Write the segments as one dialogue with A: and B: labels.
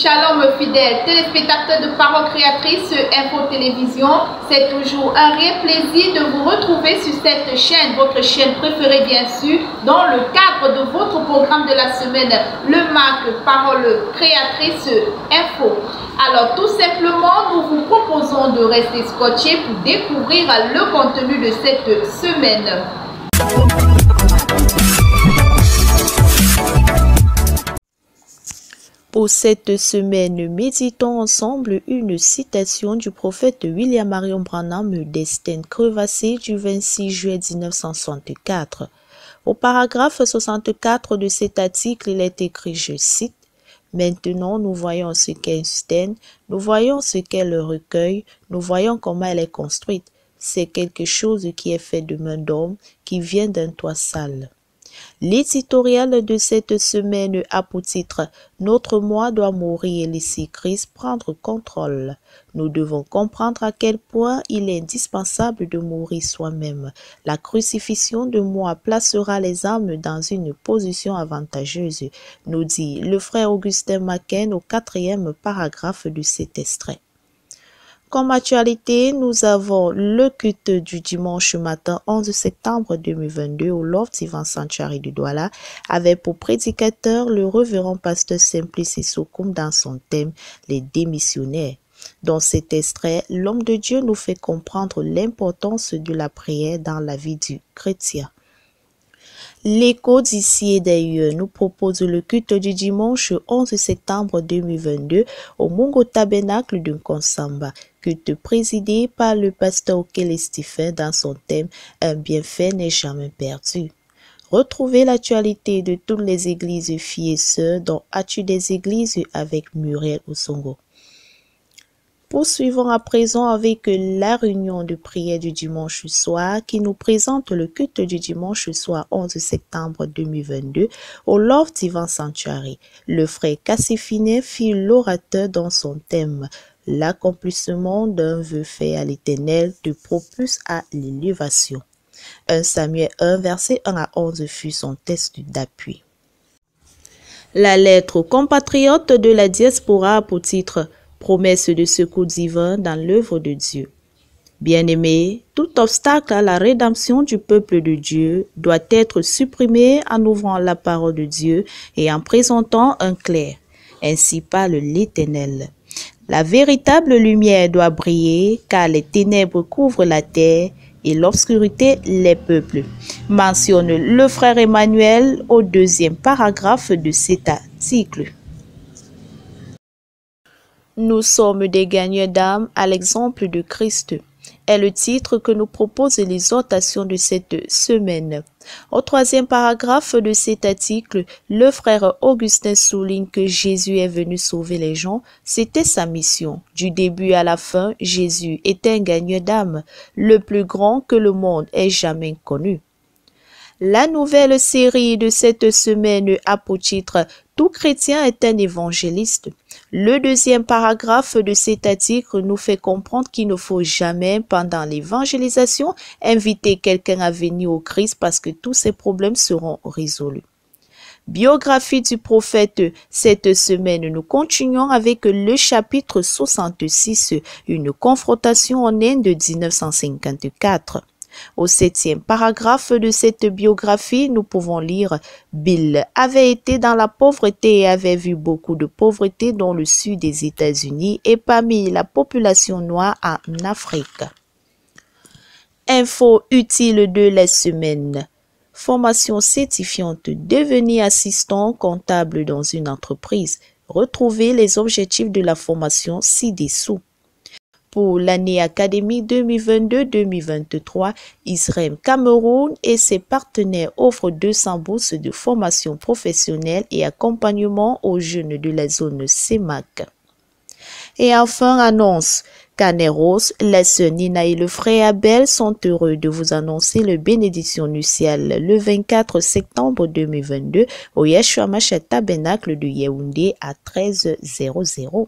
A: Shalom fidèles téléspectateurs de Parole Créatrice Info Télévision, c'est toujours un réel plaisir de vous retrouver sur cette chaîne, votre chaîne préférée bien sûr, dans le cadre de votre programme de la semaine, le MAC Parole Créatrice Info. Alors tout simplement, nous vous proposons de rester scotchés pour découvrir le contenu de cette semaine.
B: Pour cette semaine, méditons ensemble une citation du prophète William Marion Branham, Destin crevassé du 26 juillet 1964. Au paragraphe 64 de cet article, il est écrit, je cite, « Maintenant, nous voyons ce qu'est une stène, nous voyons ce qu'est le recueil, nous voyons comment elle est construite. C'est quelque chose qui est fait de main d'homme, qui vient d'un toit sale. » L'éditorial de cette semaine a pour titre « Notre moi doit mourir et laisser Christ prendre contrôle ». Nous devons comprendre à quel point il est indispensable de mourir soi-même. La crucifixion de moi placera les âmes dans une position avantageuse, nous dit le frère Augustin Macken au 4e paragraphe de cet extrait. Comme actualité, nous avons le culte du dimanche matin 11 septembre 2022 au Loft Ivan Sanctuary de Douala avec pour prédicateur le révérend pasteur Simplice Sokoum dans son thème « Les démissionnaires ». Dans cet extrait, l'homme de Dieu nous fait comprendre l'importance de la prière dans la vie du chrétien. L'écho d'ici et d'ailleurs nous propose le culte du dimanche 11 septembre 2022 au Mungo Tabernacle de Nkonsamba, culte présidé par le pasteur Okele Stephen dans son thème « Un bienfait n'est jamais perdu ». Retrouvez l'actualité de toutes les églises filles et sœurs dont As-tu des églises avec Muriel Osongo. Poursuivons à présent avec la réunion de prière du dimanche soir qui nous présente le culte du dimanche soir 11 septembre 2022 au Loft Ivan Sanctuary. Le frère Cassifinet fit l'orateur dans son thème « L'accomplissement d'un vœu fait à l'Éternel te propulse à l'élévation ». 1 Samuel 1, verset 1 à 11 fut son texte d'appui. La lettre aux compatriotes de la diaspora a pour titre « Promesse de secours divin dans l'œuvre de Dieu ». Bien-aimés, tout obstacle à la rédemption du peuple de Dieu doit être supprimé en ouvrant la parole de Dieu et en présentant un clair. Ainsi parle l'Éternel. La véritable lumière doit briller car les ténèbres couvrent la terre et l'obscurité les peuples, mentionne le frère Emmanuel au 2e paragraphe de cet article. Nous sommes des gagnants d'âme à l'exemple de Christ, est le titre que nous propose l'exhortation de cette semaine. Au 3e paragraphe de cet article, le frère Augustin souligne que Jésus est venu sauver les gens, c'était sa mission. Du début à la fin, Jésus était un gagnant d'âme, le plus grand que le monde ait jamais connu. La nouvelle série de cette semaine a pour titre « Tout chrétien est un évangéliste ». Le 2e paragraphe de cet article nous fait comprendre qu'il ne faut jamais, pendant l'évangélisation, inviter quelqu'un à venir au Christ parce que tous ses problèmes seront résolus. Biographie du prophète. Cette semaine, nous continuons avec le chapitre 66, une confrontation en Inde de 1954. Au 7e paragraphe de cette biographie, nous pouvons lire « Bill avait été dans la pauvreté et avait vu beaucoup de pauvreté dans le sud des États-Unis et parmi la population noire en Afrique. » Info utile de la semaine. Formation certifiante. Devenir assistant comptable dans une entreprise. Retrouvez les objectifs de la formation ci-dessous. Pour l'année académique 2022-2023, ISREM Cameroun et ses partenaires offrent 200 bourses de formation professionnelle et accompagnement aux jeunes de la zone CEMAC. Et enfin, annonce. Caneros, la sœur Nina et le frère Abel sont heureux de vous annoncer le bénédiction nuptiale le 24 septembre 2022 au Yeshua Mashiach Tabernacle de Yaoundé à 13h00.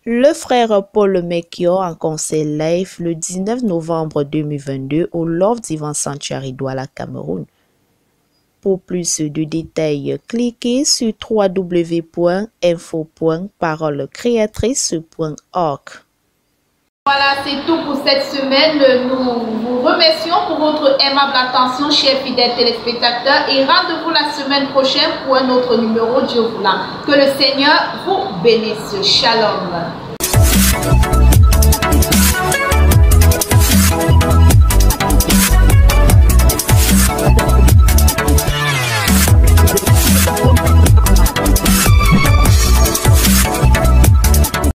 B: Le frère Paul Mekior en concert live le 19 novembre 2022 au Loft Ivan Sanctuary Douala, Cameroun. Pour plus de détails, cliquez sur www.info.parolecreatrice.org.
A: Voilà, c'est tout pour cette semaine. Nous vous remercions pour votre aimable attention, chers fidèles téléspectateurs, et rendez-vous la semaine prochaine pour un autre numéro. Dieu voulant. Que le Seigneur vous bénisse. Shalom.